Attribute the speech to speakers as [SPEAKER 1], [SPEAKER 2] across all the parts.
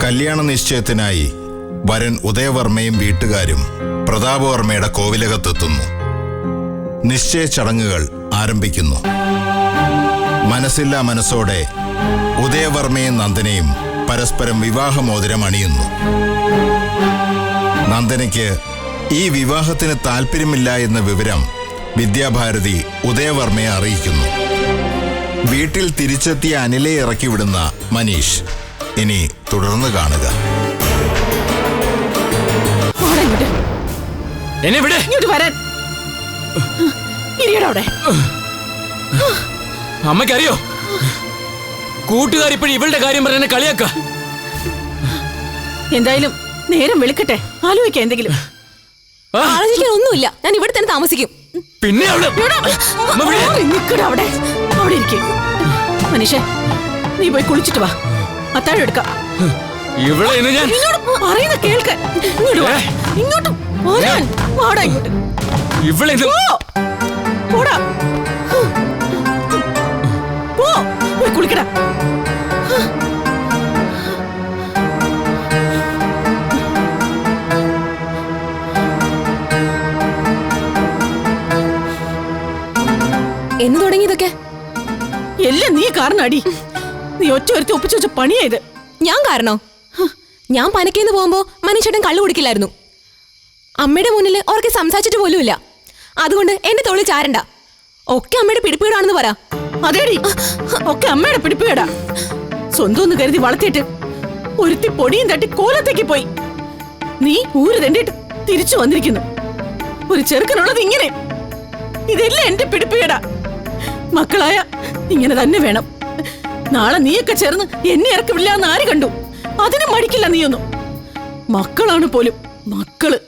[SPEAKER 1] കല്യാണ നിശ്ചയത്തിനായി വരൻ ഉദയവർമ്മയും വീട്ടുകാരും പ്രതാപവർമ്മയുടെ കോവിലകത്തെത്തുന്നു. നിശ്ചയ ചടങ്ങുകൾ ആരംഭിക്കുന്നു. മനസ്സില്ലാ മനസ്സോടെ ഉദയവർമ്മയും നന്ദനയും പരസ്പരം വിവാഹമോതിരം അണിയുന്നു. നന്ദനയ്ക്ക് ഈ വിവാഹത്തിന് താല്പര്യമില്ല എന്ന വിവരം വിദ്യാഭാരതി ഉദയവർമ്മയെ അറിയിക്കുന്നു. വീട്ടിൽ തിരിച്ചെത്തിയ അനിലെ ഇറക്കി വിടുന്ന മനീഷ്. ഇനി തുടർന്ന് കാണുക.
[SPEAKER 2] അമ്മയ്ക്കറിയോ കൂട്ടുകാരിപ്പോഴും ഇവളുടെ കാര്യം പറഞ്ഞ കളിയാക്ക.
[SPEAKER 3] എന്തായാലും നേരം വെളുക്കട്ടെ, ആലോചിക്കാം എന്തെങ്കിലും.
[SPEAKER 4] ആലോചിക്കാൻ ഒന്നുമില്ല, ഞാൻ ഇവിടെ തന്നെ താമസിക്കും.
[SPEAKER 2] പിന്നെ അവിടെ
[SPEAKER 3] ഇരിക്കും. മനുഷ്യ, നീ പോയി കുളിച്ചിട്ട് വാ, അത്താഴം എടുക്കാം.
[SPEAKER 2] ഇവിടെ ഞാൻ
[SPEAKER 3] പറയുന്ന കേൾക്ക. ഇങ്ങോട്ട് വാടാ, ഇങ്ങോട്ട്
[SPEAKER 2] ഇവിടെ
[SPEAKER 3] പോടാ, പോയി കുളിക്കടാ.
[SPEAKER 4] എന്ന് തുടങ്ങിയതൊക്കെ
[SPEAKER 3] എല്ലാം നീ കാരണം അടി. നീ ഒറ്റ ഒരുത്തി ഒപ്പിച്ചു വെച്ച പണിയായത്.
[SPEAKER 4] ഞാൻ കാരണോ? ഞാൻ പനക്കേന്ന് പോകുമ്പോ മനീഷേട്ടൻ കള്ളു കുടിക്കില്ലായിരുന്നു. അമ്മയുടെ മുന്നിൽ ഓർക്ക് സംസാരിച്ചിട്ട് പോലുമില്ല. അതുകൊണ്ട് എന്റെ തൊഴിൽ ചാരണ്ട. ഒക്കെ അമ്മയുടെ പിടിപ്പീടാണെന്ന് പറ.
[SPEAKER 3] അതേടി, ഒക്കെ അമ്മയുടെ പിടിപ്പീടാ. സ്വന്തം ഒന്ന് കരുതി വളർത്തിയിട്ട് ഒരുത്തി പൊടിയും തട്ടി കോലത്തേക്ക് പോയി. നീ ഊര് തണ്ടിട്ട് തിരിച്ചു വന്നിരിക്കുന്നു. ഒരു ചെറുക്കനുള്ളത് ഇങ്ങനെ. ഇതെല്ലാം എന്റെ പിടിപ്പീടാ. മക്കളായ ഇങ്ങനെ തന്നെ വേണം. നാളെ നീയൊക്കെ ചേർന്ന് എന്നെ ഇറക്കില്ല എന്ന് ആര് കണ്ടു? അതിനും മടിക്കില്ല നീയൊന്നും. മക്കളാണ് പോലും മക്കള്.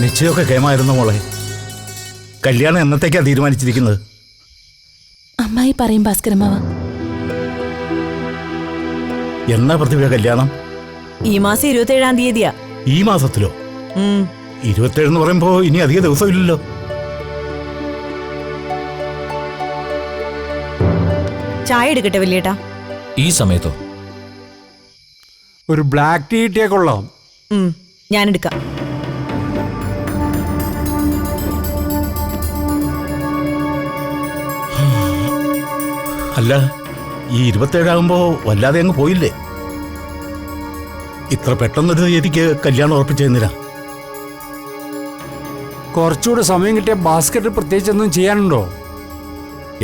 [SPEAKER 5] നിശ്ചയമൊക്കെ കേമായിരുന്നു മോളെ. കല്യാണം എന്നത്തേക്കാ തീരുമാനിച്ചിരിക്കുന്നത്?
[SPEAKER 4] അമ്മായി പറയും ഭാസ്കരമ്മാവ.
[SPEAKER 5] എന്നാ പ്രതിഭ കല്യാണം?
[SPEAKER 3] ഈ മാസം 27-ാം തീയതിയാ.
[SPEAKER 5] ഈ മാസത്തിലോ? 27 എന്ന് പറയുമ്പോ ഇനി അധിക ദിവസമില്ലല്ലോ.
[SPEAKER 3] ചായ എടുക്കട്ടെ വലിയേട്ടാ?
[SPEAKER 2] ഈ സമയത്തോ?
[SPEAKER 6] ഒരു ബ്ലാക്ക് ടീ കിട്ടിയാ കൊള്ളാം.
[SPEAKER 3] ഞാൻ എടുക്കാം.
[SPEAKER 5] അല്ല, ഈ 27 ആകുമ്പോ വല്ലാതെ അങ്ങ് പോയില്ലേ? ഇത്ര പെട്ടെന്നൊരു തീയതിക്ക് കല്യാണം ഉറപ്പിച്ചെന്നില്ല.
[SPEAKER 6] കുറച്ചുകൂടെ സമയം കിട്ടിയ ബാസ്കറ്റ് പ്രത്യേകിച്ചൊന്നും ചെയ്യാനുണ്ടോ?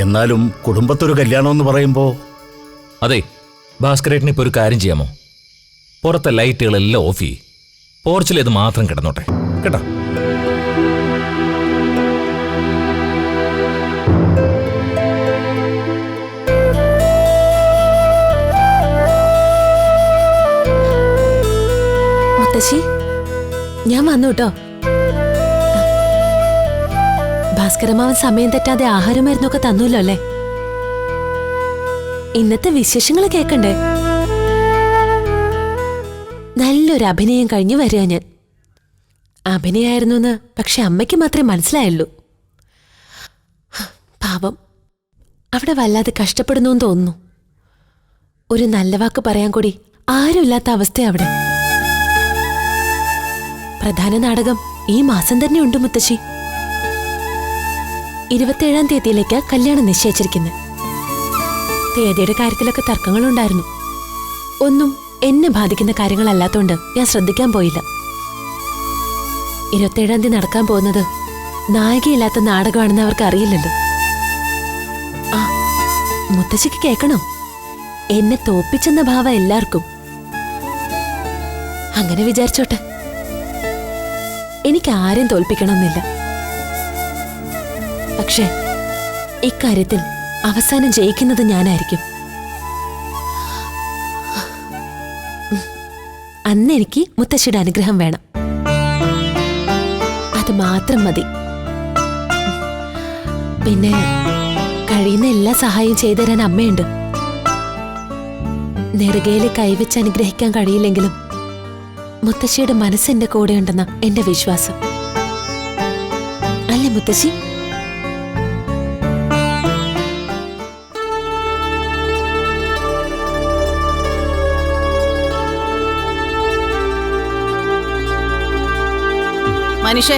[SPEAKER 5] എന്നാലും കുടുംബത്തൊരു കല്യാണം എന്ന് പറയുമ്പോ.
[SPEAKER 2] അതെ, ഭാസ്കരേട്ടന് ഇപ്പൊ ഒരു കാര്യം ചെയ്യാമോ? പുറത്തെ ലൈറ്റുകളെല്ലാം ഓഫ് ചെയ്യ്. പോർച്ചിലേത് മാത്രം കിടന്നോട്ടെ കേട്ടോ.
[SPEAKER 4] മുത്തശ്ശി, ഞാൻ വന്നു കേട്ടോ. ഭാസ്കരമാവൻ സമയം തെറ്റാതെ ആഹാരം മരുന്നൊക്കെ തന്നൂല്ലോ അല്ലേ? ഇന്നത്തെ വിശേഷങ്ങൾ കേൾക്കണ്ടേ? നല്ലൊരു അഭിനയം കഴിഞ്ഞു വരിക ഞാൻ. അഭിനയായിരുന്നു എന്ന് പക്ഷെ അമ്മയ്ക്ക് മാത്രമേ മനസ്സിലായുള്ളൂ. പാവം, അവിടെ വല്ലാതെ കഷ്ടപ്പെടുന്നു എന്ന് തോന്നുന്നു. ഒരു നല്ല വാക്ക് പറയാൻ കൂടി ആരുമില്ലാത്ത അവസ്ഥ അവിടെ. പ്രധാന നാടകം ഈ മാസം തന്നെ ഉണ്ട് മുത്തശ്ശി. 27-ാം തീയതിയിലേക്ക് കല്യാണം നിശ്ചയിച്ചിരിക്കുന്നത്. തീയതിയുടെ കാര്യത്തിലൊക്കെ തർക്കങ്ങളുണ്ടായിരുന്നു. ഒന്നും എന്നെ ബാധിക്കുന്ന കാര്യങ്ങളല്ലാത്തോണ്ട് ഞാൻ ശ്രദ്ധിക്കാൻ പോയില്ല. 27-ാം തീയതി നടക്കാൻ പോകുന്നത് നായികയില്ലാത്ത നാടകമാണെന്ന് അവർക്ക് അറിയില്ലല്ലോ. ആ, മുത്തശ്ശിക്ക് കേൾക്കണം, എന്നെ തോപ്പിച്ചെന്ന ഭാവം എല്ലാവർക്കും. അങ്ങനെ വിചാരിച്ചോട്ടെ, എനിക്ക് ആരെയും തോൽപ്പിക്കണമെന്നില്ല. പക്ഷേ ഇക്കാര്യത്തിൽ അവസാനം ജയിക്കുന്നത് ഞാനായിരിക്കും. അന്ന് എനിക്ക് മുത്തശ്ശിയുടെ അനുഗ്രഹം വേണം. അത് മാത്രം മതി. പിന്നെ കഴിയുന്ന എല്ലാ സഹായവും ചെയ്തു തരാൻ അമ്മയുണ്ട്. നെറുകയില് കൈവച്ച് അനുഗ്രഹിക്കാൻ കഴിയില്ലെങ്കിലും മുത്തശ്ശിയുടെ മനസ്സെന്റെ കൂടെയുണ്ടെന്ന എന്റെ വിശ്വാസം. അല്ലേ മുത്തശ്ശി?
[SPEAKER 3] മനുഷ്യേ,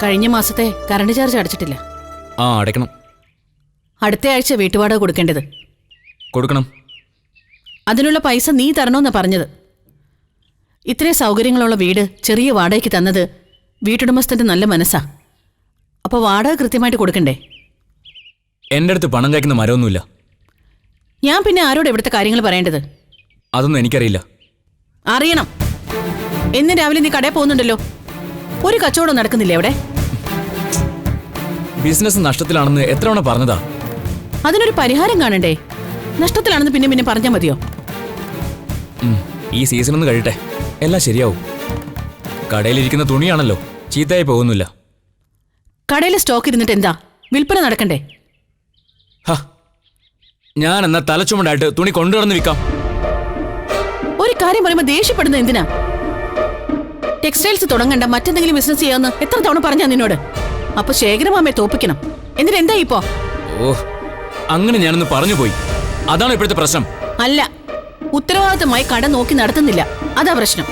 [SPEAKER 3] കഴിഞ്ഞ മാസത്തെ കറണ്ട് ചാർജ് അടച്ചിട്ടില്ല.
[SPEAKER 7] ആ അടയ്ക്കണം.
[SPEAKER 3] അടുത്ത ആഴ്ച വീട്ടുവാടക കൊടുക്കേണ്ടത്.
[SPEAKER 7] കൊടുക്കണം.
[SPEAKER 3] അതിനുള്ള പൈസ നീ തരണമെന്നാ പറഞ്ഞത്. ഇത്രയും സൗകര്യങ്ങളുള്ള വീട് ചെറിയ വാടകയ്ക്ക് തന്നത് വീട്ടുടമസ്ഥന്റെ നല്ല മനസ്സാ. അപ്പൊ വാടക കൃത്യമായിട്ട് കൊടുക്കണ്ടേ?
[SPEAKER 7] എൻ്റെ അടുത്ത് പണം കഴിക്കുന്ന മരമൊന്നുമില്ല.
[SPEAKER 3] ഞാൻ പിന്നെ ആരോട് ഇവിടുത്തെ കാര്യങ്ങൾ പറയേണ്ടത്?
[SPEAKER 7] അതൊന്നും എനിക്കറിയില്ല.
[SPEAKER 3] അറിയണം. എന്നും രാവിലെ നീ കടയിൽ പോകുന്നുണ്ടല്ലോ, ഒരു കച്ചവടം നടക്കുന്നില്ലേ അവിടെ?
[SPEAKER 7] ബിസിനസ് നഷ്ടത്തിലാണെന്ന് എത്ര തവണ പറഞ്ഞതാ?
[SPEAKER 3] അതിനൊരു പരിഹാരം കാണണ്ടേ? നഷ്ടത്തിലാണെന്ന് പിന്നെ പിന്നെ പറഞ്ഞാൽ മതിയോ?
[SPEAKER 7] ഈ സീസൺ ഒന്ന് കഴിയട്ടെ, എല്ലാം ശരിയാവും. കടയിലിരിക്കുന്ന തുണിയാണല്ലോ, ചീത്തയായി പോകുന്നില്ല.
[SPEAKER 3] കടയിൽ സ്റ്റോക്ക് ഇരുന്നിട്ട് എന്താ, വിൽപ്പന നടക്കണ്ടേ?
[SPEAKER 7] ഹ, ഞാൻ എന്നാ തലച്ചുമണ്ടായിട്ട് തുണി കൊണ്ടുവന്ന് വിൽക്കാം.
[SPEAKER 3] ഒരു കാര്യം പറയുമ്പോ ദേഷ്യപ്പെടുന്ന എന്തിനാ? ടെക്സ്റ്റൈൽസ് തുടങ്ങണ്ട, മറ്റെന്തെങ്കിലും ബിസിനസ് ചെയ്യാന്ന് എത്ര തവണ പറഞ്ഞാ നിന്നോട്? അപ്പൊ ശേഖരമാമയെ തോപ്പിക്കണം. എന്നിട്ട് എന്താ ഇപ്പോ?
[SPEAKER 7] ഓ, അങ്ങനെ ഞാനൊന്ന് പറഞ്ഞു പോയി. അതാണ് ഇപ്പോഴത്തെ പ്രശ്നം.
[SPEAKER 3] അല്ല, ഉത്തരവാദിത്തമായി കട നോക്കി നടത്തുന്നില്ല, അതാ പ്രശ്നം.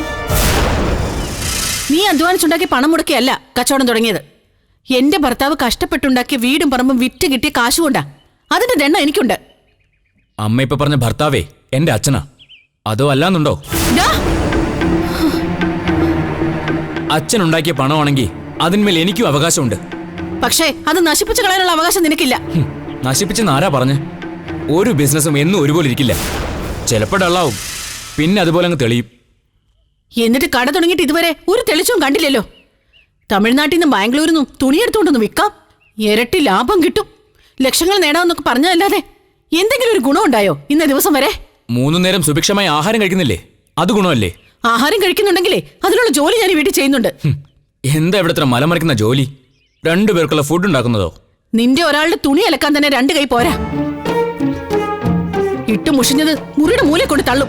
[SPEAKER 3] നീ അധ്വാനിച്ചുണ്ടാക്കിയ പണം മുടക്കിയല്ല കച്ചവടം തുടങ്ങിയത്. എന്റെ ഭർത്താവ് കഷ്ടപ്പെട്ടുണ്ടാക്കിയ വീടും പറമ്പും വിറ്റ് കിട്ടിയ കാശുകൊണ്ടാ. അതിന്റെ ദണ്ണ എനിക്കുണ്ട്.
[SPEAKER 7] അമ്മ ഇപ്പൊ പറഞ്ഞ ഭർത്താവേ എന്റെ അച്ഛനാ, അതോ അല്ലാന്നുണ്ടോ?
[SPEAKER 3] ഡാ,
[SPEAKER 7] അച്ഛനുണ്ടാക്കിയ പണമാണെങ്കിൽ അതിന്മേൽ എനിക്കും അവകാശമുണ്ട്.
[SPEAKER 3] പക്ഷേ അത് നശിപ്പിച്ചു കളയാനുള്ള അവകാശം നിനക്കില്ല.
[SPEAKER 7] നശിപ്പിച്ചെന്ന് ആരാ പറഞ്ഞ്? ഒരു ബിസിനസ്സും എന്നും ഒരുപോലെ ഇരിക്കില്ല. ചിലപ്പോൾ ഡള്ളാവും, പിന്നെ അതുപോലെ അങ്ങ് തെളിയും.
[SPEAKER 3] എന്നിട്ട് കട തുടങ്ങിയിട്ട് ഇതുവരെ ഒരു തെളിച്ചവും കണ്ടില്ലല്ലോ. തമിഴ്നാട്ടിൽ നിന്നും ബാംഗ്ലൂരിൽ നിന്നും തുണിയെടുത്തുകൊണ്ടൊന്ന് വിൽക്കാം, ഇരട്ടി ലാഭം കിട്ടും, ലക്ഷങ്ങൾ നേടാമെന്നൊക്കെ പറഞ്ഞതല്ലാതെ എന്തെങ്കിലും ഒരു ഗുണമുണ്ടായോ ഇന്ന ദിവസം വരെ?
[SPEAKER 7] 3 നേരം സുഭിക്ഷമായി ആഹാരം കഴിക്കുന്നില്ലേ, അത് ഗുണമല്ലേ?
[SPEAKER 3] ആഹാരം കഴിക്കുന്നുണ്ടെങ്കിലേ അതിനുള്ള ജോലി ഞാൻ ഈ വീട്ടിൽ ചെയ്യുന്നുണ്ട്.
[SPEAKER 7] എന്താ ഇവിടെ ഇത്ര മലമറിക്കുന്ന ജോലി? 2 പേർക്കുള്ള ഫുഡ് ഉണ്ടാക്കുന്നതോ?
[SPEAKER 3] നിന്റെ ഒരാളുടെ തുണി അലക്കാൻ തന്നെ 2 കൈ പോരാ. ഇട്ട് മുഷിഞ്ഞത് മുറിയുടെ മൂലെ കൊണ്ട് തള്ളും.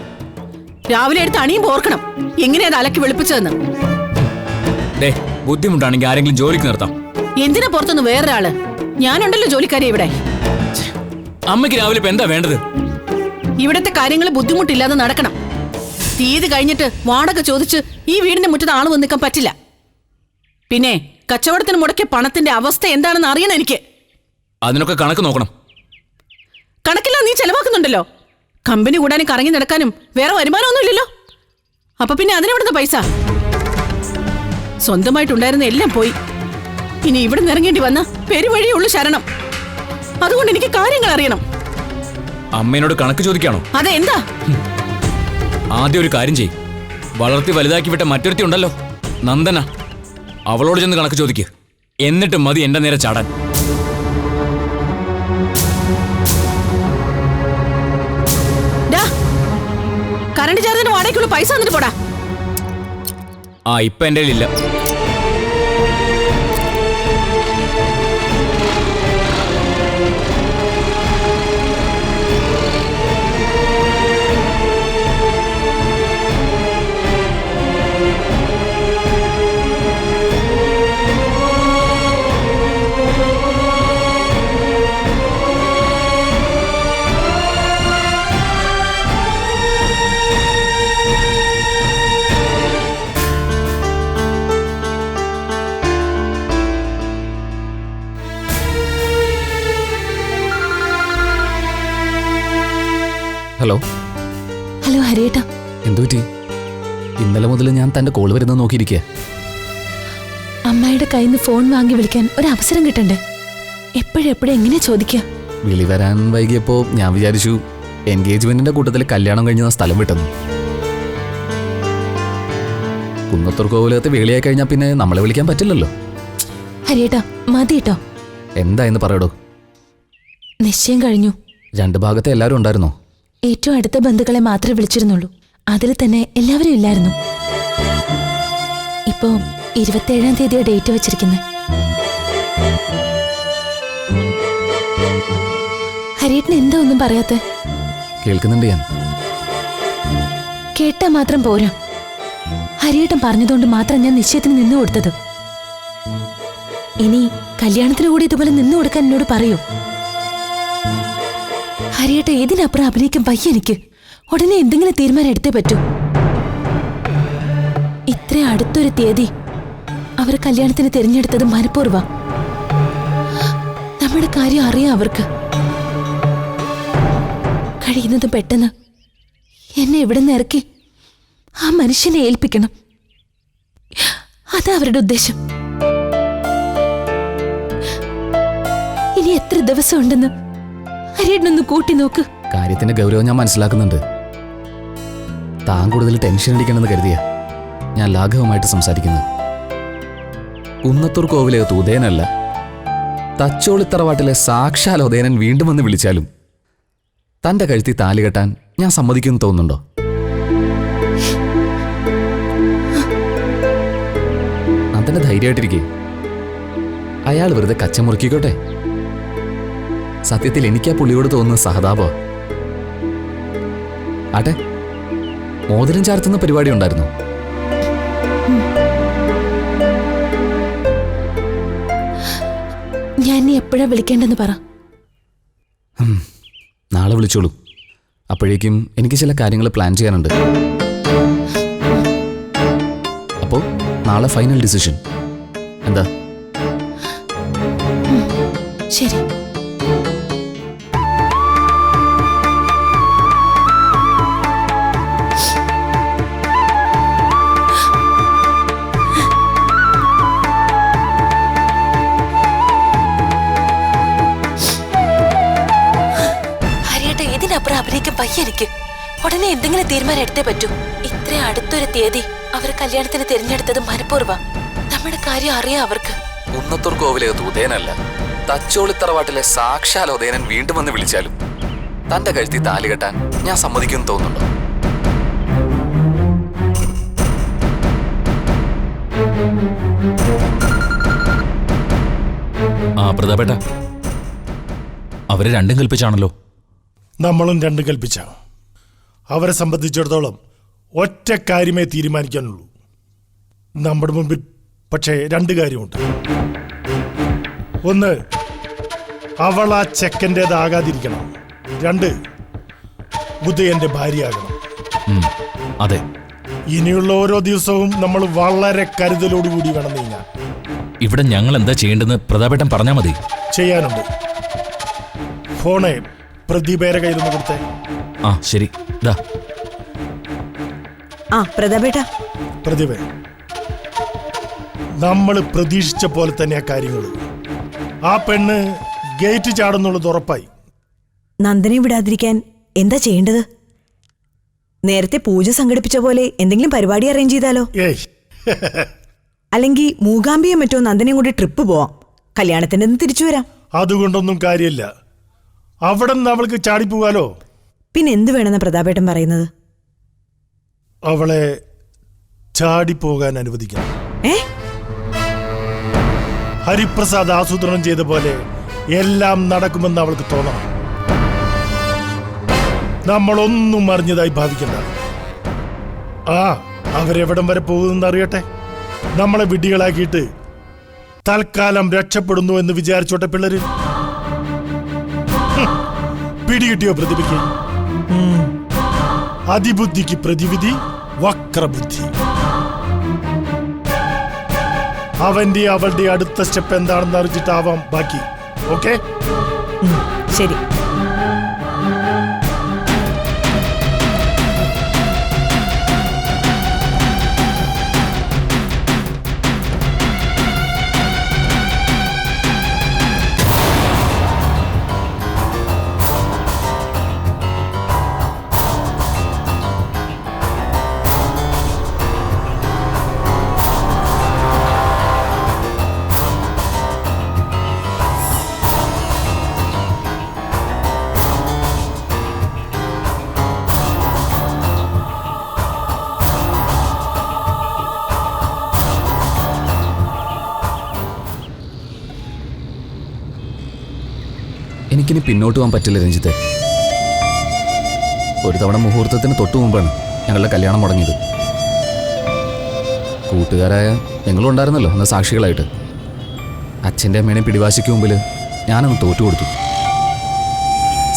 [SPEAKER 3] രാവിലെ എടുത്ത് അണിയും ഓർക്കണം എങ്ങനെയാ അത് അലക്കി വെളുപ്പിച്ചതെന്ന്.
[SPEAKER 7] ബുദ്ധിമുട്ടാണെങ്കിൽ ആരെങ്കിലും ജോലിക്ക് നിർത്താം.
[SPEAKER 3] എന്തിനാ പുറത്തുനിന്ന് വേറൊരാള്? ഞാനുണ്ടല്ലോ ജോലിക്കാരി ഇവിടെ.
[SPEAKER 7] അമ്മയ്ക്ക് രാവിലെ ഇപ്പൊ എന്താ വേണ്ടത്?
[SPEAKER 3] ഇവിടത്തെ കാര്യങ്ങൾ ബുദ്ധിമുട്ടില്ലാതെ നടക്കണം. തീയതി കഴിഞ്ഞിട്ട് വാടക ചോദിച്ച് ഈ വീടിന്റെ മുറ്റത്ത് ആള് വന്ന് നിൽക്കാൻ പറ്റില്ല. പിന്നെ കച്ചവടത്തിന് മുടക്കിയ പണത്തിന്റെ അവസ്ഥ എന്താണെന്ന് അറിയണം എനിക്ക്.
[SPEAKER 7] അതിനൊക്കെ കണക്ക് നോക്കണം.
[SPEAKER 3] കണക്കില്ല, നീ ചെലവാക്കുന്നുണ്ടല്ലോ. കമ്പനി കൂടാനും കറങ്ങി നടക്കാനും വേറെ വരുമാനമൊന്നുമില്ലല്ലോ. അപ്പൊ പിന്നെ അതിനെവിടുന്ന പൈസ? സ്വന്തമായിട്ടുണ്ടായിരുന്ന എല്ലാം പോയി. ഇനി ഇവിടെ നിറങ്ങേണ്ടി വന്ന പെരുവഴിയുള്ളൂ ശരണം. അതുകൊണ്ട് എനിക്ക് കാര്യങ്ങൾ അറിയണം.
[SPEAKER 7] അമ്മേനോട് കണക്ക് ചോദിക്കാണോ?
[SPEAKER 3] അതെന്താ?
[SPEAKER 7] ആദ്യം ഒരു കാര്യം ചെയ്യ്. വളർത്തി വലുതാക്കി വിട്ട മറ്റൊരുത്തി ഉണ്ടല്ലോ, നന്ദന, അവളോട് ചെന്ന് കണക്ക് ചോദിക്ക്. എന്നിട്ട് മതി എന്റെ നേരെ ചാടാൻ.
[SPEAKER 3] കറണ്ട് ചാർജിന് വാടകയ്ക്കുള്ള പൈസ തന്നിട്ട് പോടാ.
[SPEAKER 7] ഇപ്പൊ എന്റെ കയ്യിലില്ല.
[SPEAKER 8] ഹലോ
[SPEAKER 4] ഹലോ ഹരിയേട്ടാ.
[SPEAKER 8] എന്തു പറ്റി? ഇന്നലെ മുതൽ ഞാൻ തന്റെ കോൾ വരുന്നത് നോക്കിയിരിക്കുക.
[SPEAKER 4] അമ്മയുടെ കയ്യിൽ നിന്ന് ഫോൺ വാങ്ങി വിളിക്കാൻ ഒരു അവസരം കിട്ടണ്ടേ? എപ്പോഴെപ്പോഴും എങ്ങനെയാ ചോദിക്കുക?
[SPEAKER 8] വിളി വരാൻ വൈകിയപ്പോ ഞാൻ വിചാരിച്ചു എൻഗേജ്മെന്റിന്റെ കൂട്ടത്തിൽ കല്യാണം കഴിഞ്ഞ സ്ഥലം വിട്ടെന്നു. കുന്നത്തൂർ കോവിലകത്ത് വേളിയായി കഴിഞ്ഞാൽ പിന്നെ നമ്മളെ വിളിക്കാൻ പറ്റില്ലല്ലോ.
[SPEAKER 4] ഹരിയേട്ടാ മതി കേട്ടോ.
[SPEAKER 8] എന്താ എന്ന് പറയടോ.
[SPEAKER 4] നിശ്ചയം കഴിഞ്ഞു.
[SPEAKER 8] 2 ഭാഗത്തെ എല്ലാവരും ഉണ്ടായിരുന്നോ?
[SPEAKER 4] ഏറ്റവും അടുത്ത ബന്ധുക്കളെ മാത്രമേ വിളിച്ചിരുന്നുള്ളൂ. അതിൽ തന്നെ എല്ലാവരും ഇല്ലായിരുന്നു. ഇപ്പോ 27-ാം തീയതിയാ ഡേറ്റ് വെച്ചിരിക്കുന്നത്. ഹരിയേട്ടന് എന്താ ഒന്നും പറയാത്തെ?
[SPEAKER 8] കേൾക്കുന്നുണ്ട് ഞാൻ.
[SPEAKER 4] കേട്ടാ മാത്രം പോരാ. ഹരിയേട്ടൻ പറഞ്ഞതുകൊണ്ട് മാത്രം ഞാൻ നിശ്ചയത്തിന് നിന്നു കൊടുത്തത്. ഇനി കല്യാണത്തിന് കൂടി ഇതുപോലെ നിന്നു കൊടുക്കാൻ എന്നോട് പറയൂ. ഹരിയേട്ടൻ ഇതിനപ്പുറം അഭിനയിക്കാൻ വയ്യ എനിക്ക്. ഉടനെ എന്തെങ്കിലും തീരുമാനം എടുത്തേ പറ്റൂ. ഇത്ര അടുത്തൊരു തീയതി അവർ കല്യാണത്തിന് തിരഞ്ഞെടുത്തത് മനഃപൂർവ്വം. നമ്മുടെ കാര്യം അറിയാം അവർക്ക്. കഴിയുന്നത് പെട്ടെന്ന് എന്നെ ഇവിടെ നിന്ന് ഇറക്കി ആ മനുഷ്യനെ ഏൽപ്പിക്കണം. അതാ അവരുടെ ഉദ്ദേശം. ഇനി എത്ര ദിവസം ഉണ്ടെന്ന് ഹരിയേട്ടനൊന്ന് കൂട്ടി നോക്ക്.
[SPEAKER 8] കാര്യത്തിന്റെ ഗൗരവം ഞാൻ മനസ്സിലാക്കുന്നുണ്ട്. താൻ കൂടുതൽ ടെൻഷൻ അടിക്കണമെന്ന് കരുതിയ ഞാൻ ലാഘവമായിട്ട് സംസാരിക്കുന്നത്. കുന്നത്തൂർ കോവിലകത്ത് ഉദയനല്ല, തച്ചോളിത്തറവാട്ടിലെ സാക്ഷാൽ ഉദയനൻ വീണ്ടും വന്ന് വിളിച്ചാലും തന്റെ കഴുത്തി താലി കെട്ടാൻ ഞാൻ സമ്മതിക്കുമെന്ന് തോന്നുന്നുണ്ടോ? നന്ദന്റെ ധൈര്യമായിട്ടിരിക്കേ. അയാൾ വെറുതെ കച്ചമുറുക്കിക്കോട്ടെ. സത്യത്തിൽ എനിക്കാ പുള്ളിയോട് തോന്നുന്ന സഹതാപ. ആട്ടെ, മോതിരം ചാർത്തുന്ന പരിപാടി ഉണ്ടായിരുന്നു.
[SPEAKER 4] ഞാൻ നീ എപ്പോഴാ വിളിക്കേണ്ടെന്ന് പറ.
[SPEAKER 8] നാളെ വിളിച്ചോളൂ. അപ്പോഴേക്കും എനിക്ക് ചില കാര്യങ്ങൾ പ്ലാൻ ചെയ്യാനുണ്ട്. അപ്പോൾ നാളെ ഫൈനൽ ഡിസിഷൻ എന്താ?
[SPEAKER 4] ശരി. ഇതിനപ്പുറം അഭിനയിക്കാൻ വയ്യ എനിക്ക്. ഉടനെ എന്തെങ്കിലും തീരുമാനം എടുത്തേ പറ്റൂ. ഇത്ര അടുത്തൊരു തീയതി അവർ കല്യാണത്തിന് തിരഞ്ഞെടുത്തത് മനഃപൂർവ്വം. നമ്മുടെ കാര്യം അറിയാം അവർക്ക്.
[SPEAKER 8] കുന്നത്തൂർ കോവിലകത്ത് ഉദയനല്ല, തച്ചോളിത്തറവാട്ടിലെ സാക്ഷാൽ ഉദയനൻ വീണ്ടും വന്ന് വിളിച്ചാലും തന്റെ കഴുത്തി താലി കെട്ടാൻ ഞാൻ സമ്മതിക്കുമെന്ന് തോന്നുന്നുണ്ടോ?
[SPEAKER 2] ആ പ്രതാപേട്ട, അവരെ രണ്ടും കൽപ്പിച്ചാണല്ലോ.
[SPEAKER 5] നമ്മളും രണ്ടും കൽപ്പിച്ച. അവരെ സംബന്ധിച്ചിടത്തോളം ഒറ്റ കാര്യമേ തീരുമാനിക്കാനുള്ളൂ. നമ്മുടെ മുമ്പിൽ പക്ഷേ രണ്ട് കാര്യമുണ്ട്. ഒന്ന്, അവൾ ആ ചെക്കൻ്റേതാകാതിരിക്കണം. രണ്ട്, ഉദയന്റെ ഭാര്യയാകണം.
[SPEAKER 2] അതെ.
[SPEAKER 5] ഇനിയുള്ള ഓരോ ദിവസവും നമ്മൾ വളരെ കരുതലോടുകൂടി വേണം നീങ്ങാൻ.
[SPEAKER 2] ഇവിടെ ഞങ്ങൾ എന്താ ചെയ്യേണ്ടെന്ന് പ്രതാപേട്ടൻ പറഞ്ഞാൽ മതി.
[SPEAKER 5] ചെയ്യാനുണ്ട്. ഫോണെ പ്രദീപേരെ കയ്യിലൊന്ന് കൊടുത്തേ.
[SPEAKER 2] ആ ശരി. ദാ
[SPEAKER 3] പ്രതാപേട്ട.
[SPEAKER 5] പ്രദീപേ, നമ്മൾ പ്രതീക്ഷിച്ച പോലെ തന്നെ ആ കാര്യങ്ങൾ. ആ പെണ്ണ് ഗേറ്റ് ചാടുന്നുള്ളത് ഉറപ്പായി.
[SPEAKER 9] നന്ദനെ വിടാതിരിക്കാൻ എന്താ ചെയ്യേണ്ടത്? നേരത്തെ പൂജ സംഘടിപ്പിച്ച പോലെ എന്തെങ്കിലും പരിപാടി അറേഞ്ച് ചെയ്താലോ?
[SPEAKER 5] ഏയ്
[SPEAKER 9] അല്ലെങ്കിൽ മൂകാംബിയെ മറ്റോ നന്ദനെയും കൂടി ട്രിപ്പ് പോവാം. കല്യാണത്തിന്റെ തിരിച്ചു വരാം.
[SPEAKER 5] അതുകൊണ്ടൊന്നും കാര്യമില്ല. അവിടെ നിന്ന് അവൾക്ക് ചാടിപ്പോവാലോ.
[SPEAKER 9] പിന്നെ എന്ത് വേണമെന്ന പ്രതാപേട്ടൻ പറയുന്നത്?
[SPEAKER 5] അവളെ ചാടിപ്പോകാൻ അനുവദിക്കണം. ഹരിപ്രസാദ് ആസൂത്രണം ചെയ്ത പോലെ എല്ലാം നടക്കുമെന്ന് അവൾക്ക് തോന്നണം. നമ്മളൊന്നും അറിഞ്ഞതായി ഭാവിക്കണ്ട. അവരെവിടം വരെ പോകുമെന്ന് അറിയട്ടെ. നമ്മളെ വിഡ്ഢികളാക്കിയിട്ട് തൽക്കാലം രക്ഷപ്പെടുന്നു എന്ന് വിചാരിച്ചോട്ടെ പിള്ളേര്. പിടികിട്ടിയോ പ്രതിഭയ്ക്ക്? അതിബുദ്ധിക്ക് പ്രതിവിധി വക്രബുദ്ധി. അവന്റെ അവളുടെ അടുത്ത സ്റ്റെപ്പ് എന്താണെന്ന് അറിഞ്ഞിട്ടാവാം ബാക്കി. ഓക്കെ,
[SPEAKER 9] ശരി.
[SPEAKER 7] എനിക്കിനി പിന്നോട്ട് പോകാൻ പറ്റില്ല രഞ്ജിത്തെ. ഒരു തവണ മുഹൂർത്തത്തിന് തൊട്ടു മുമ്പാണ് ഞങ്ങളുടെ കല്യാണം മുടങ്ങിയത്. കൂട്ടുകാരായ ഞങ്ങളും ഉണ്ടായിരുന്നല്ലോ അന്ന് സാക്ഷികളായിട്ട്. അച്ഛൻ്റെ അമ്മേനെ പിടിവാശിക്ക് മുമ്പിൽ ഞാനന്ന് തോറ്റു കൊടുത്തു.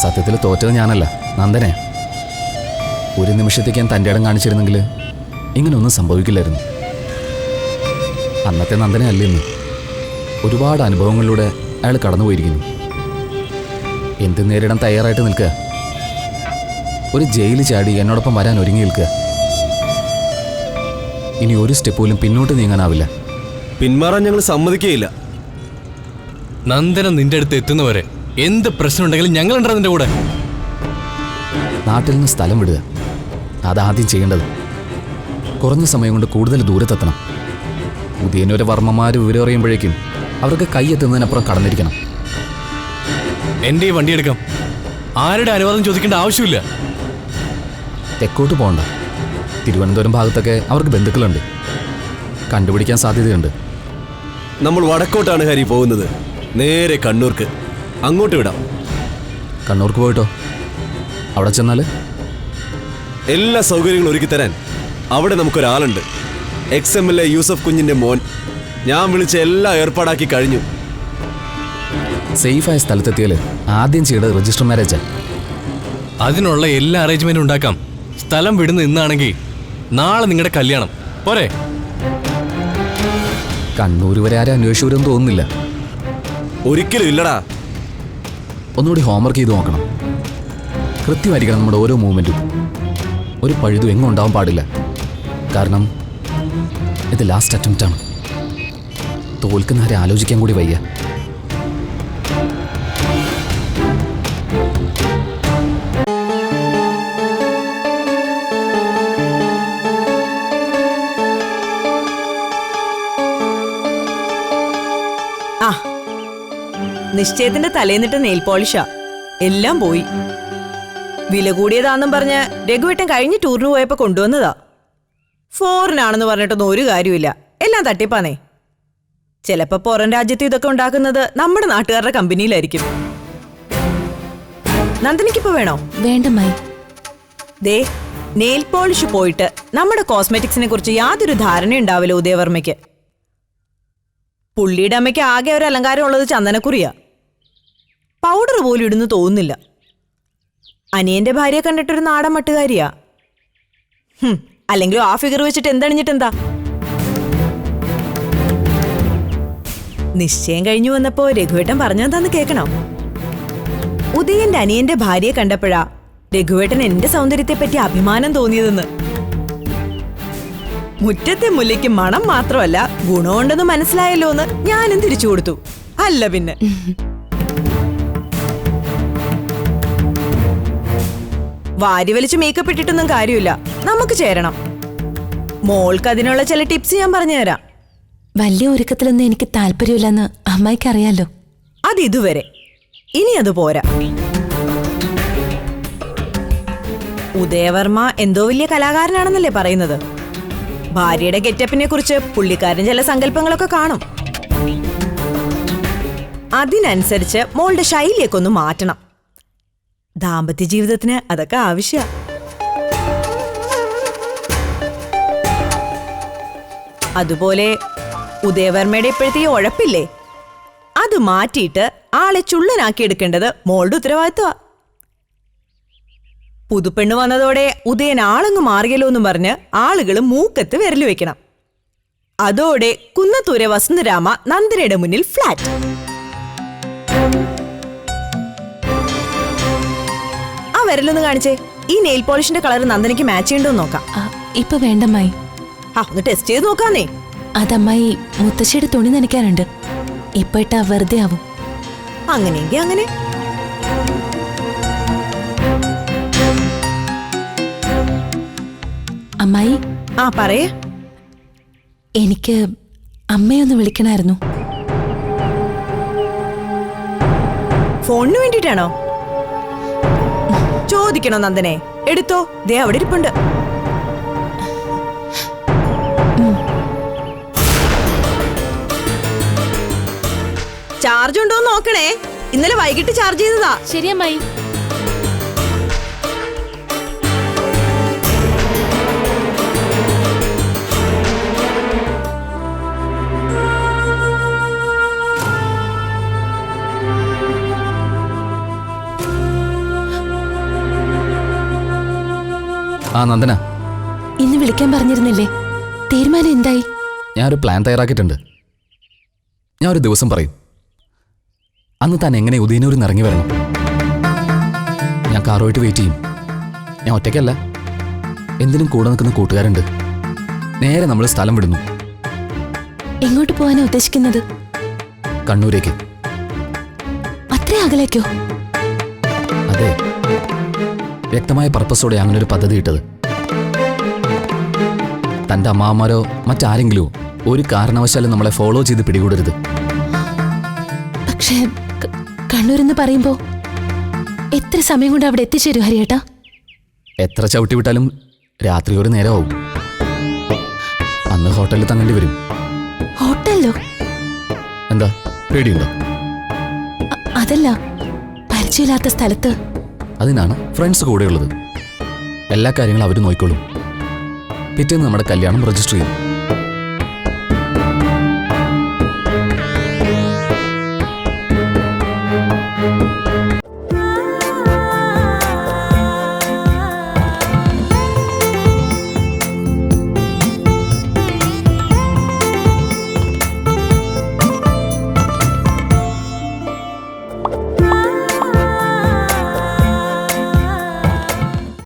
[SPEAKER 7] സത്യത്തിൽ തോറ്റത് ഞാനല്ല, നന്ദനെ. ഒരു നിമിഷത്തേക്ക് ഞാൻ തൻ്റെ ഇടം കാണിച്ചിരുന്നെങ്കിൽ ഇങ്ങനെയൊന്നും സംഭവിക്കില്ലായിരുന്നു. അന്നത്തെ നന്ദനെ അല്ലെന്ന് ഒരുപാട് അനുഭവങ്ങളിലൂടെ അയാൾ കടന്നുപോയിരിക്കുന്നു. എന്ത് നേരിടാൻ തയ്യാറായിട്ട് നിൽക്കുക. ഒരു ജയിലിൽ ചാടി എന്നോടൊപ്പം വരാൻ ഒരുങ്ങി നിൽക്കുക. ഇനി ഒരു സ്റ്റെപ്പ് പോലും പിന്നോട്ട് നീങ്ങാനാവില്ല.
[SPEAKER 10] പിന്മാറാൻ ഞങ്ങൾ സമ്മതിക്കുകയില്ല.
[SPEAKER 11] നന്ദനം നിന്റെ അടുത്ത് എത്തുന്നവരെ എന്ത് പ്രശ്നമുണ്ടെങ്കിലും ഞങ്ങളുണ്ടോ നിന്റെ കൂടെ.
[SPEAKER 7] നാട്ടിൽ നിന്ന് സ്ഥലം വിടുക, അതാദ്യം ചെയ്യേണ്ടത്. കുറഞ്ഞ സമയം കൊണ്ട് കൂടുതൽ ദൂരത്തെത്തണം. ഉദയനൊരു വർമ്മമാർ വിവരം അറിയുമ്പോഴേക്കും അവർക്ക് കൈയെത്തുന്നതിനപ്പുറം കടന്നിരിക്കണം.
[SPEAKER 11] എന്റെ ഈ വണ്ടി എടുക്കാം. ആരുടെ അനുവാദം ചോദിക്കേണ്ട ആവശ്യമില്ല.
[SPEAKER 7] തെക്കോട്ട് പോകണ്ട. തിരുവനന്തപുരം ഭാഗത്തൊക്കെ അവർക്ക് ബന്ധുക്കളുണ്ട്, കണ്ടുപിടിക്കാൻ സാധ്യതയുണ്ട്.
[SPEAKER 10] നമ്മൾ വടക്കോട്ടാണ് ഹരി പോകുന്നത്, നേരെ കണ്ണൂർക്ക്. അങ്ങോട്ട് വിടാം.
[SPEAKER 7] കണ്ണൂർക്ക് പോയിട്ടോ? അവിടെ ചെന്നാൽ
[SPEAKER 10] എല്ലാ സൗകര്യങ്ങളും ഒരുക്കി തരാൻ അവിടെ നമുക്കൊരാളുണ്ട്. XMLA യൂസഫ് കുഞ്ഞിന്റെ മോൻ. ഞാൻ വിളിച്ച എല്ലാം ഏർപ്പാടാക്കി കഴിഞ്ഞു.
[SPEAKER 7] സേഫായ സ്ഥലത്തെത്തിയാൽ ആദ്യം ചെയ്യേണ്ടത് രജിസ്റ്റർ മാരേജാണ്.
[SPEAKER 11] അതിനുള്ള എല്ലാ അറേഞ്ച്മെന്റും ഉണ്ടാക്കാം. സ്ഥലം വിടുന്ന ഇന്നാണെങ്കിൽ നാളെ നിങ്ങളുടെ കല്യാണം പോരെ.
[SPEAKER 7] കണ്ണൂർ വരെ ആരും അന്വേഷിച്ചു തോന്നുന്നില്ല.
[SPEAKER 10] ഒരിക്കലും ഇല്ലടാ.
[SPEAKER 7] ഒന്നുകൂടി ഹോംവർക്ക് ചെയ്ത് നോക്കണം. കൃത്യമായിരിക്കണം നമ്മുടെ ഓരോ മൂവ്മെൻറ്റും. ഒരു പഴുതും എങ്ങും ഉണ്ടാവാൻ പാടില്ല. കാരണം ഇത് ലാസ്റ്റ് അറ്റംപ്റ്റാണ്. തോൽക്കുന്നവരെ ആലോചിക്കാൻ കൂടി വയ്യ.
[SPEAKER 9] ആ, നിശ്ചയത്തിന്റെ തലേന്നിട്ട് നെയിൽ പോളിഷാ. എല്ലാം പോയി. വില കൂടിയതാണെന്നും പറഞ്ഞ് രഘുവേട്ടൻ കഴിഞ്ഞ് ടൂറിന് പോയപ്പോ കൊണ്ടുവന്നതാ. ഫോറിനാണെന്ന് പറഞ്ഞിട്ടൊന്നും ഒരു കാര്യമില്ല. എല്ലാം തട്ടിപ്പാന്നേ. ചിലപ്പോ പുറം രാജ്യത്ത് ഇതൊക്കെ ഉണ്ടാക്കുന്നത് നമ്മുടെ നാട്ടുകാരുടെ കമ്പനിയിലായിരിക്കും. നന്ദനിക്കിപ്പോ വേണോ?
[SPEAKER 4] വേണ്ടമ്മായി.
[SPEAKER 9] ദേ, നെയിൽ പോളിഷ് പോയിട്ട് നമ്മുടെ കോസ്മെറ്റിക്സിനെ കുറിച്ച് യാതൊരു ധാരണ ഉണ്ടാവില്ല ഉദയവർമ്മയ്ക്ക്. പുള്ളിയുടെ അമ്മയ്ക്ക് ആകെ ഒരു അലങ്കാരം ഉള്ളത് ചന്ദനക്കുറിയാ. പൗഡർ പോലും ഇടുന്നു തോന്നുന്നില്ല. അനിയന്റെ ഭാര്യയെ കണ്ടിട്ടൊരു നാടൻ മട്ടുകാരിയാ. അല്ലെങ്കിലും ആ ഫിഗർ വെച്ചിട്ട് എന്തണിഞ്ഞിട്ടെന്താ? നിശ്ചയം കഴിഞ്ഞു വന്നപ്പോ രഘുവേട്ടൻ പറഞ്ഞെന്താന്ന് കേൾക്കണോ? ഉദയന്റെ അനിയന്റെ ഭാര്യയെ കണ്ടപ്പോഴാ രഘുവേട്ടൻ എന്റെ സൗന്ദര്യത്തെ പറ്റി അഭിമാനം തോന്നിയതെന്ന്. മുറ്റത്തെ മുല്ലയ്ക്ക് മണം മാത്രമല്ല ഗുണമുണ്ടെന്ന് മനസ്സിലായല്ലോ എന്ന് ഞാനും തിരിച്ചു കൊടുത്തു. അല്ല പിന്നെ. വാരി വലിച്ച് മേക്കപ്പ് ഇട്ടിട്ടൊന്നും കാര്യമില്ല. നമുക്ക് ചേരണം. മോൾക്ക് അതിനുള്ള ചില ടിപ്സ് ഞാൻ പറഞ്ഞുതരാം.
[SPEAKER 4] വലിയ ഒരുക്കത്തിലൊന്നും എനിക്ക് താല്പര്യമില്ലെന്ന് അമ്മായിക്ക് അറിയാലോ.
[SPEAKER 9] അത് ഇതുവരെ. ഇനി അത് പോരാ. ഉദയവർമ്മ എന്തോ വലിയ കലാകാരനാണെന്നല്ലേ പറയുന്നത്. ഭാര്യയുടെ ഗെറ്റപ്പിനെ കുറിച്ച് പുള്ളിക്കാരൻ ചില സങ്കല്പങ്ങളൊക്കെ കാണും. അതിനനുസരിച്ച് മോളുടെ ശൈലിയൊക്കെ ഒന്ന് മാറ്റണം. ദാമ്പത്യ ജീവിതത്തിന് അതൊക്കെ ആവശ്യ. അതുപോലെ ഉദയവർമ്മയുടെ ഇപ്പോഴത്തെ ഈ ഉഴപ്പില്ലേ, അത് മാറ്റിയിട്ട് ആളെ ചുള്ളനാക്കി എടുക്കേണ്ടത് മോളുടെ ഉത്തരവാദിത്വ. പുതുപ്പെണ്ണ് വന്നതോടെ ഉദയൻ ആളങ്ങ് മാറിയല്ലോ എന്നും പറഞ്ഞ് ആളുകൾ മൂക്കത്ത് വിരല് വെക്കണം. അതോടെ കുന്നത്തൂരെ വസന്തരാമ നന്ദനയുടെ മുന്നിൽ ഫ്ലാറ്റ്. ആ വിരലൊന്ന് കാണിച്ചേ. ഈ നെയിൽ പോളിഷിന്റെ കളർ നന്ദനയ്ക്ക് മാച്ച് ചെയ്യണ്ടോ നോക്കാം.
[SPEAKER 4] ഇപ്പൊ വേണ്ടമ്മായി.
[SPEAKER 9] ഒന്ന് ടെസ്റ്റ് ചെയ്ത് നോക്കാന്നേ.
[SPEAKER 4] അതമ്മായി മുത്തശ്ശിയുടെ തുണി നനയ്ക്കാനുണ്ട്. ഇപ്പൊ ഇട്ടാ വെറുതെ ആവും.
[SPEAKER 9] അങ്ങനെയെങ്കിൽ അങ്ങനെ.
[SPEAKER 4] അമ്മായി.
[SPEAKER 9] ആ പറയേ.
[SPEAKER 4] എനിക്ക് അമ്മയൊന്ന് വിളിക്കണമായിരുന്നു.
[SPEAKER 9] ഫോണിന് വേണ്ടിട്ടാണോ? ചോദിക്കണോ നന്ദനെ? എടുത്തോ, ദേ അവിടെ ഇരിപ്പുണ്ട്. ചാർജ് ഉണ്ടോ നോക്കണേ. ഇന്നലെ വൈകിട്ട് ചാർജ് ചെയ്തതാ.
[SPEAKER 4] ശരി അമ്മായി.
[SPEAKER 7] ആ നന്ദന,
[SPEAKER 4] ഇന്ന് വിളിക്കാൻ പറഞ്ഞിരുന്നില്ലേ? തീരുമാനം എന്തായി?
[SPEAKER 7] ഞാനൊരു പ്ലാൻ തയ്യാറാക്കിയിട്ടുണ്ട്. ഞാൻ ഒരു ദിവസം പറയും. അന്ന് താൻ എങ്ങനെ ഉദയനൂരിൽ നിന്ന് ഇറങ്ങി വരണം. ഞാൻ കാറുമായിട്ട് വെയിറ്റ് ചെയ്യും. ഞാൻ ഒറ്റയ്ക്കല്ല, എന്തിനും കൂടെ നിൽക്കുന്ന കൂട്ടുകാരുണ്ട്. നേരെ നമ്മൾ സ്ഥലം വിടുന്നു.
[SPEAKER 4] എങ്ങോട്ട് പോകാനാ ഉദ്ദേശിക്കുന്നത്?
[SPEAKER 7] കണ്ണൂരേക്ക്.
[SPEAKER 4] അത്ര അകലേക്കോ?
[SPEAKER 7] അതെ, വ്യക്തമായ പർപ്പസോടെ അങ്ങനെ ഒരു പദ്ധതി ഇട്ടത്. തൻ്റെ അമ്മാമാരോ മറ്റാരെങ്കിലോ ഒരു കാരണവശാലും നമ്മളെ ഫോളോ ചെയ്ത് പിടികൂടരുത്.
[SPEAKER 4] പക്ഷേ കണ്ണൂരെന്ന് പറയുമ്പോ എത്ര സമയം കൊണ്ട് അവിടെ എത്തിച്ചേരും ഹരിയേട്ടാ?
[SPEAKER 7] എത്ര ചവിട്ടി വിട്ടാലും രാത്രി ഒരു നേരമാവും. അന്ന് ഹോട്ടലിൽ തങ്ങേണ്ടി വരും.
[SPEAKER 4] ഹോട്ടലിലോ?
[SPEAKER 7] എന്താ പേടിയുണ്ടോ?
[SPEAKER 4] അതല്ല, പരിചയമില്ലാത്ത സ്ഥലത്ത്.
[SPEAKER 7] അതിനാണ് ഫ്രണ്ട്സ് കൂടെയുള്ളത്. എല്ലാ കാര്യങ്ങളും അവർ നോക്കിക്കോളും. പിറ്റേന്ന് നമ്മുടെ കല്യാണം രജിസ്റ്റർ ചെയ്യും.